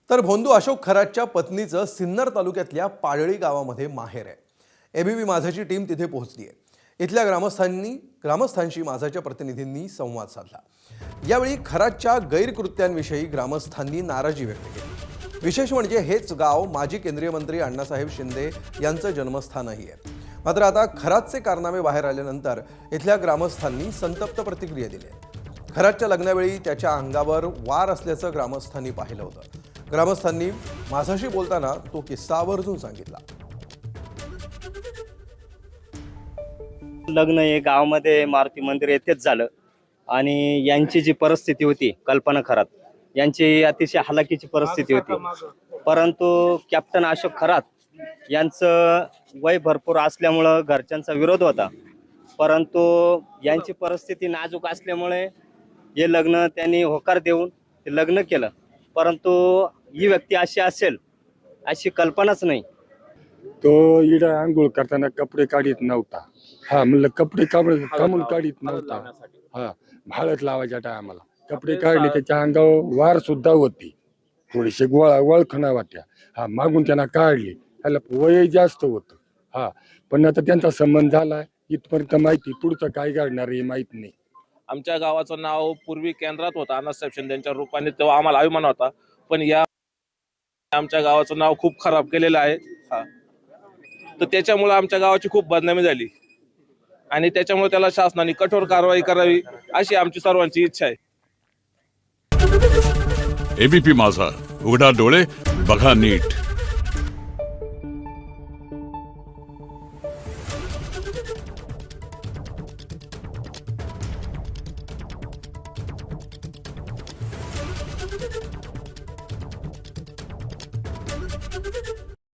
तर भोंदू अशोक खरातच्या पत्नीचं सिन्नर तालुक्यातल्या पाळळी गावामध्ये माहेर आहे। एबीपी माझाची टीम तिथे पोहोचली आहे। इथल्या ग्रामस्थांशी माझाच्या प्रतिनिधींनी संवाद साधला। यावेळी खरातच्या गैरकृत्यांविषयी ग्रामस्थांनी नाराजी व्यक्त केली। विशेष म्हणजे हेच गाव माजी केंद्रीय मंत्री अण्णासाहेब शिंदे यांचं जन्मस्थानही आहे। मात्र आता खरातचे कारनामे बाहेर आल्यानंतर इथल्या ग्रामस्थांनी संतप्त प्रतिक्रिया दिली आहे। खरातच्या लग्नावेळी त्याच्या अंगावर वार असल्याचं ग्रामस्थांनी पाहिलं होतं। ग्रामस्थांनी माझाशी बोलताना तो किस्सा आवर्जून सांगितला। लग्न हे गावामध्ये मारुती मंदिर येथेच झालं आणि यांची जी परिस्थिती होती कल्पना खरात यांची अतिशय हलाखीची परिस्थिती होती। परंतु कॅप्टन अशोक खरात यांचं वय भरपूर असल्यामुळं घरच्यांचा विरोध होता, परंतु यांची परिस्थिती नाजूक असल्यामुळे हे लग्न त्यांनी होकार देऊन ते लग्न केलं। परंतु ही व्यक्ती अशी असेल अशी कल्पनाच नाही। तो इडा आंघोळ करताना कपडे काढीत नव्हता। म्हणलं कपडे काढून काढीत नव्हता। हळद लावायच्या टायमाला कपडे काढले, त्याच्या अंगावर वार सुद्धा होती, थोडीशी वळखणा वाटत्या। मागून त्यांना काढली, त्याला वय जास्त होतं। पण आता त्यांचा संबंध झाला इथपर्यंत माहिती, पुढचं काय घडणार हे माहित नाही। आमच्या गावाचं नाव पूर्वी केंद्रात होतं अण्णासाहेब शिंदेच्या रूपाने, तेव्हा आम्हाला अभिमान होता। पण या आमच्या गावाचं नाव खूप खराब केलेलं आहे। तर त्याच्यामुळे आमच्या गावाची खूप बदनामी झाली आणि त्याच्यामुळे त्याला शासनाने कठोर कारवाई करावी अशी आमची सर्वांची इच्छा आहे। एबीपी माझा, उघडा डोळे बघा नीट। Thank you.